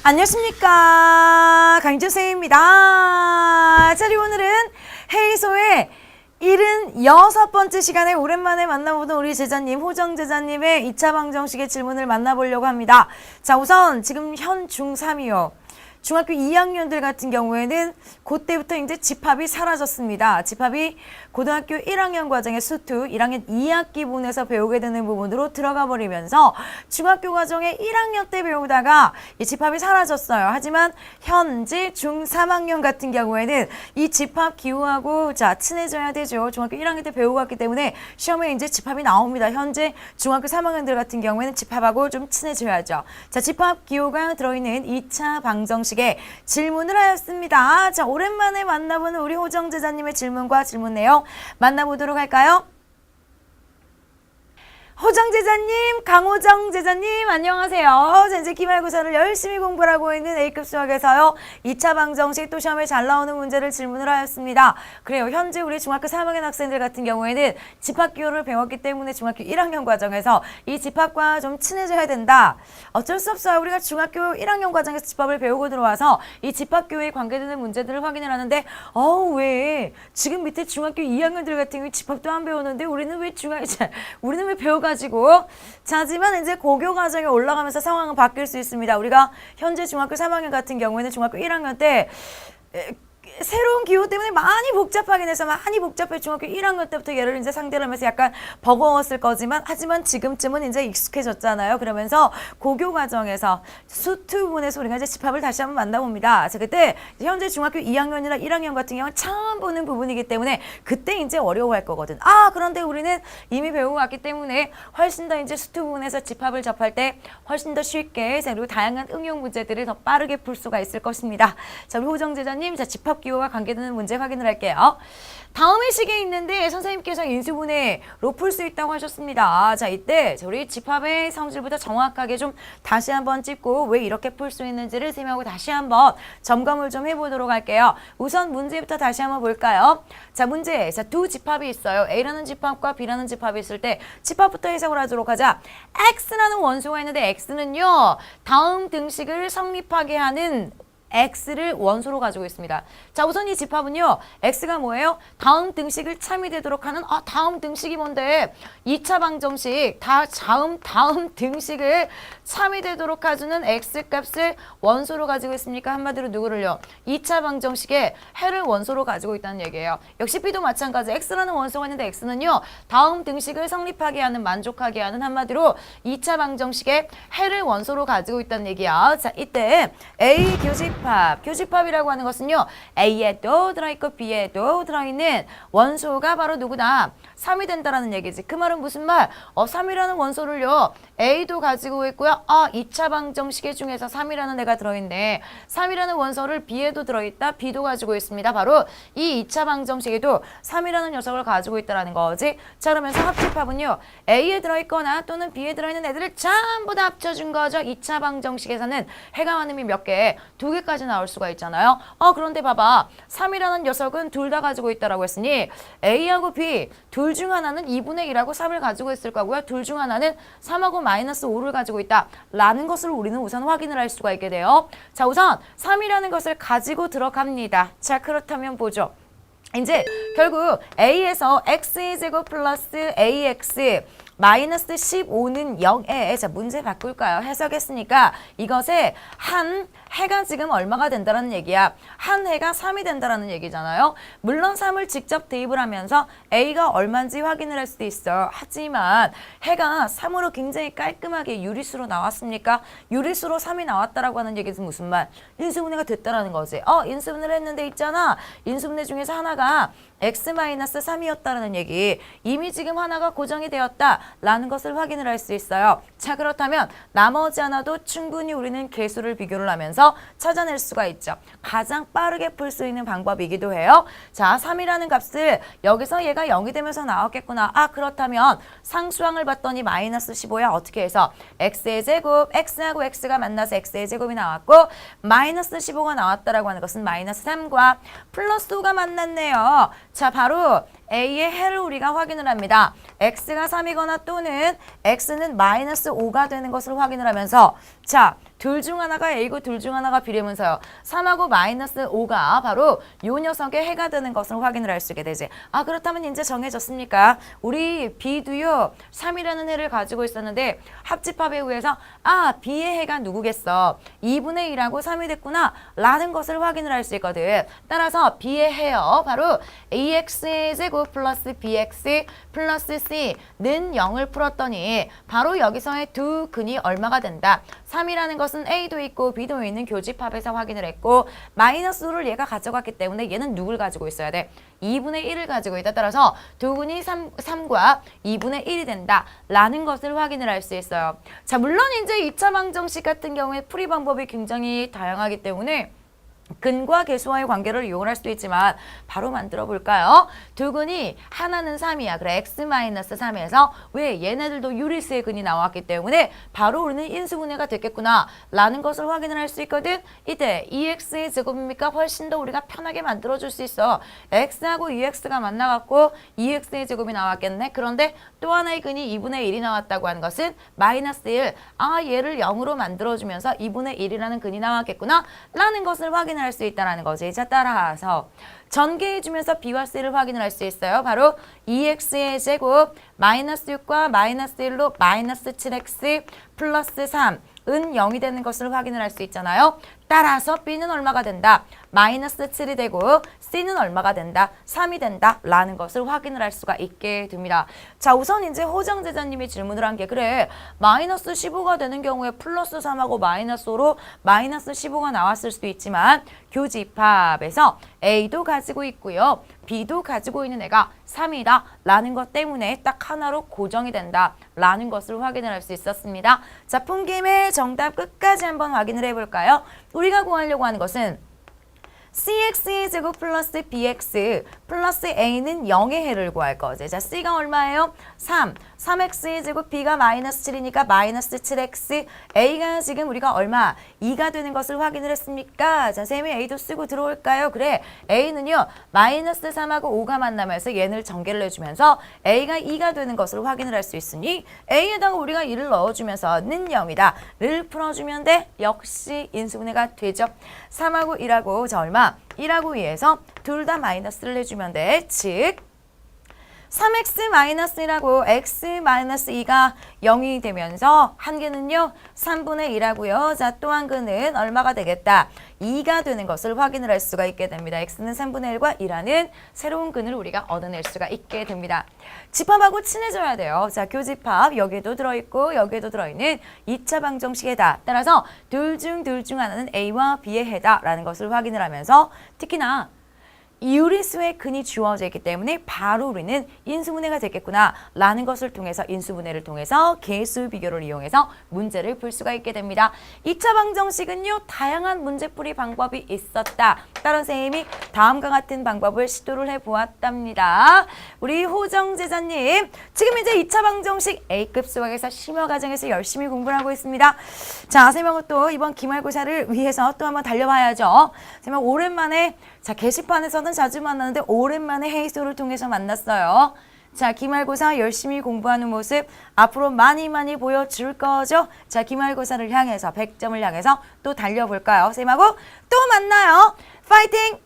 안녕하십니까, 강주쌤입니다. 자, 그리고 오늘은 해이소의 76번째 시간에 오랜만에 만나보던 우리 제자님, 호정 제자님의 2차 방정식의 질문을 만나보려고 합니다. 자, 우선 지금 현 중3이요. 중학교 2학년들 같은 경우에는 그때부터 이제 집합이 사라졌습니다. 집합이 고등학교 1학년 과정의 수투 1학년 2학기분에서 배우게 되는 부분으로 들어가 버리면서 중학교 과정의 1학년 때 배우다가 이 집합이 사라졌어요. 하지만 현재 중3학년 같은 경우에는 이 집합 기호하고 자 친해져야 되죠. 중학교 1학년 때 배우고 왔기 때문에 시험에 이제 집합이 나옵니다. 현재 중학교 3학년들 같은 경우에는 집합하고 좀 친해져야죠. 자, 집합 기호가 들어있는 2차 방정식 질문을 하였습니다. 자, 오랜만에 만나보는 우리 호정 제자님의 질문과 질문 내용 만나보도록 할까요? 호정 제자님, 강호정 제자님, 안녕하세요. 이제 기말고사를 열심히 공부를 하고 있는 A급 수학에서요. 2차 방정식 또 시험에 잘 나오는 문제를 질문을 하였습니다. 그래요. 현재 우리 중학교 3학년 학생들 같은 경우에는 집합기호를 배웠기 때문에 중학교 1학년 과정에서 이 집합과 좀 친해져야 된다. 어쩔 수 없어요. 우리가 중학교 1학년 과정에서 집합을 배우고 들어와서 이 집합기호에 관계되는 문제들을 확인을 하는데 왜 지금 밑에 중학교 2학년들 같은 경우 집합도 안 배우는데 우리는 왜 우리는 왜 배워가지고 하지만 이제 고교 과정에 올라가면서 상황은 바뀔 수 있습니다. 우리가 현재 중학교 3학년 같은 경우에는 중학교 1학년 때 새로운 기호 때문에 많이 복잡하긴 해서 많이 복잡해. 중학교 1학년 때부터 얘를 이제 상대를 하면서 약간 버거웠을 거지만 하지만 지금쯤은 이제 익숙해졌잖아요. 그러면서 고교 과정에서 수투 부분에서 우리가 이제 집합을 다시 한번 만나봅니다. 자, 그때 현재 중학교 2학년이나 1학년 같은 경우는 처음 보는 부분이기 때문에 그때 이제 어려워할 거거든. 그런데 우리는 이미 배우고 왔기 때문에 훨씬 더 이제 수투 부분에서 집합을 접할 때 훨씬 더 쉽게 그리고 다양한 응용 문제들을 더 빠르게 풀 수가 있을 것입니다. 자, 우리 호정 제자님, 자, 집합 기호와 관계되는 문제 확인을 할게요. 다음의 시기에 있는데 선생님께서 인수분해로 풀 수 있다고 하셨습니다. 자, 이때 우리 집합의 성질부터 정확하게 좀 다시 한번 짚고 왜 이렇게 풀 수 있는지를 설명하고 다시 한번 점검을 좀 해보도록 할게요. 우선 문제부터 다시 한번 볼까요? 자, 문제. 자, 두 집합이 있어요. A라는 집합과 B라는 집합이 있을 때 집합부터 해석을 하도록 하자. X라는 원소가 있는데 X는요, 다음 등식을 성립하게 하는 X를 원소로 가지고 있습니다. 자, 우선 이 집합은요, X가 뭐예요? 다음 등식을 참이 되도록 하는, 다음 등식이 뭔데? 2차 방정식, 다음 등식을 참이 되도록 해주는 X 값을 원소로 가지고 있으니까 한마디로 누구를요? 2차 방정식에 해를 원소로 가지고 있다는 얘기예요. 역시 B도 마찬가지. X라는 원소가 있는데 X는요, 다음 등식을 성립하게 하는, 만족하게 하는 한마디로 2차 방정식에 해를 원소로 가지고 있다는 얘기야. 자, 이때 A 교집합이라고 하는 것은요, A에도 들어있고 B에도 들어있는 원소가 바로 누구다? 3이 된다라는 얘기지. 그 말은 무슨 말? 3이라는 원소를요, A도 가지고 있고요. 2차 방정식 중에서 3이라는 애가 들어있네. 3이라는 원소를 B에도 들어있다. B도 가지고 있습니다. 바로 이 2차 방정식에도 3이라는 녀석을 가지고 있다라는 거지. 자, 그러면서 합집합은요, A에 들어있거나 또는 B에 들어있는 애들을 전부 다 합쳐준 거죠. 2차 방정식에서는 해가 많으면 몇 개? 2개까지 나올 수가 있잖아요. 그런데 봐봐. 3이라는 녀석은 둘 다 가지고 있다라고 했으니 A하고 B 둘 중 하나는 2분의 1하고 3을 가지고 있을 거고요. 둘 중 하나는 3하고 마이너스 5를 가지고 있다. 라는 것을 우리는 우선 확인을 할 수가 있게 돼요. 자, 우선 3이라는 것을 가지고 들어갑니다. 자, 그렇다면 보죠. 이제 결국 A에서 X의 제곱 플러스 AX 마이너스 15는 0에 자, 문제 바꿀까요? 해석했으니까 이것에 한 해가 지금 얼마가 된다는 얘기야. 한 해가 3이 된다는 얘기잖아요. 물론 3을 직접 대입을 하면서 A가 얼마인지 확인을 할 수도 있어. 하지만 해가 3으로 굉장히 깔끔하게 유리수로 나왔습니까? 유리수로 3이 나왔다라고 하는 얘기는 무슨 말? 인수분해가 됐다라는 거지. 인수분해를 했는데 있잖아. 인수분해 중에서 하나가 X-3이었다는 얘기. 이미 지금 하나가 고정이 되었다라는 것을 확인을 할 수 있어요. 자, 그렇다면 나머지 하나도 충분히 우리는 개수를 비교를 하면서 찾아낼 수가 있죠. 가장 빠르게 풀 수 있는 방법이기도 해요. 자, 3이라는 값을 여기서 얘가 0이 되면서 나왔겠구나. 그렇다면 상수항을 봤더니 마이너스 15야. 어떻게 해서 X의 제곱, X하고 X가 만나서 X의 제곱이 나왔고 마이너스 15가 나왔다라고 하는 것은 마이너스 3과 플러스 5가 만났네요. 자, 바로 A의 해를 우리가 확인을 합니다. X가 3이거나 또는 X는 마이너스 5가 되는 것을 확인을 하면서 자, 둘 중 하나가 A고 둘 중 하나가 B라면서요. 3하고 마이너스 5가 바로 요 녀석의 해가 되는 것을 확인을 할 수 있게 되지. 아, 그렇다면 이제 정해졌습니까? 우리 B도요 3이라는 해를 가지고 있었는데 합집합에 의해서 아, B의 해가 누구겠어? 2분의 1하고 3이 됐구나 라는 것을 확인을 할 수 있거든. 따라서 B의 해요. 바로 AX의 제곱 플러스 BX 플러스 C는 0을 풀었더니 바로 여기서의 두 근이 얼마가 된다. 3이라는 것은 A도 있고 B도 있는 교집합에서 확인을 했고 마이너스 5를 얘가 가져갔기 때문에 얘는 누굴 가지고 있어야 돼? 2분의 1을 가지고 있다. 따라서 두 근이 3과 2분의 1이 된다 라는 것을 확인을 할 수 있어요. 자, 물론 이제 2차 방정식 같은 경우에 풀이 방법이 굉장히 다양하기 때문에 근과 계수와의 관계를 이용할 수도 있지만 바로 만들어 볼까요? 두 근이 하나는 3이야. 그래 x-3에서 왜 얘네들도 유리수의 근이 나왔기 때문에 바로 우리는 인수분해가 됐겠구나 라는 것을 확인을 할 수 있거든. 이때 2x의 제곱이니까 훨씬 더 우리가 편하게 만들어 줄 수 있어. x하고 2x가 만나갖고 2x의 제곱이 나왔겠네. 그런데 또 하나의 근이 2분의 1이 나왔다고 하는 것은 마이너스 1. 아, 얘를 0으로 만들어주면서 2분의 1이라는 근이 나왔겠구나 라는 것을 확인을 할 수 있다는 거지. 자, 따라서 전개해주면서 B와 C를 확인을 할 수 있어요. 바로 2x의 제곱 마이너스 6과 마이너스 1로 마이너스 7x 플러스 3은 0이 되는 것을 확인을 할 수 있잖아요. 따라서 B는 얼마가 된다? 마이너스 7이 되고 C는 얼마가 된다? 3이 된다 라는 것을 확인을 할 수가 있게 됩니다. 자, 우선 이제 호정제자님이 질문을 한 게 그래 마이너스 15가 되는 경우에 플러스 3하고 마이너스 5로 마이너스 15가 나왔을 수도 있지만 교집합에서 A도 가지고 있고요. B도 가지고 있는 애가 3이다 라는 것 때문에 딱 하나로 고정이 된다 라는 것을 확인을 할 수 있었습니다. 자, 풍김의 정답 끝까지 한번 확인을 해볼까요? 우리가 구하려고 하는 것은 CX의 제곱 플러스 BX 플러스 A는 0의 해를 구할 거지. 자, C가 얼마예요? 3. 3X의 제곱 B가 마이너스 7이니까 마이너스 7X A가 지금 우리가 얼마? 2가 되는 것을 확인을 했습니까? 자, 쌤이 A도 쓰고 들어올까요? 그래. A는요. 마이너스 3하고 5가 만나면서 얘를 전개를 해주면서 A가 2가 되는 것을 확인을 할 수 있으니 A에다가 우리가 2를 넣어주면서 는 0이다. 를 풀어주면 돼. 역시 인수분해가 되죠. 3하고 1하고 자, 얼마? 1하고 2에서 둘 다 마이너스를 해주면 돼. 즉 3x-1하고 x-2가 0이 되면서 한 개는요 3분의 1하고요. 자, 또 한 근은 얼마가 되겠다? 2가 되는 것을 확인을 할 수가 있게 됩니다. x는 3분의 1과 2라는 새로운 근을 우리가 얻어낼 수가 있게 됩니다. 집합하고 친해져야 돼요. 자, 교집합 여기에도 들어있고 여기에도 들어있는 2차 방정식에다 따라서 둘 중 하나는 A와 B의 해다라는 것을 확인을 하면서 특히나 유리수의 근이 주어져 있기 때문에 바로 우리는 인수분해가 됐겠구나 라는 것을 통해서 인수분해를 통해서 계수 비교를 이용해서 문제를 풀 수가 있게 됩니다. 2차 방정식은요 다양한 문제풀이 방법이 있었다. 따라 선생님이 다음과 같은 방법을 시도를 해보았답니다. 우리 호정 제자님 지금 이제 2차 방정식 A급 수학에서 심화 과정에서 열심히 공부를 하고 있습니다. 자, 쌤하고 또 이번 기말고사를 위해서 또 한번 달려봐야죠. 쌤하고 오랜만에 자, 게시판에서는 자주 만나는데 오랜만에 헤이소를 통해서 만났어요. 자, 기말고사 열심히 공부하는 모습 앞으로 많이 보여줄 거죠? 자, 기말고사를 향해서 100점을 향해서 또 달려볼까요? 쌤하고 또 만나요. 파이팅!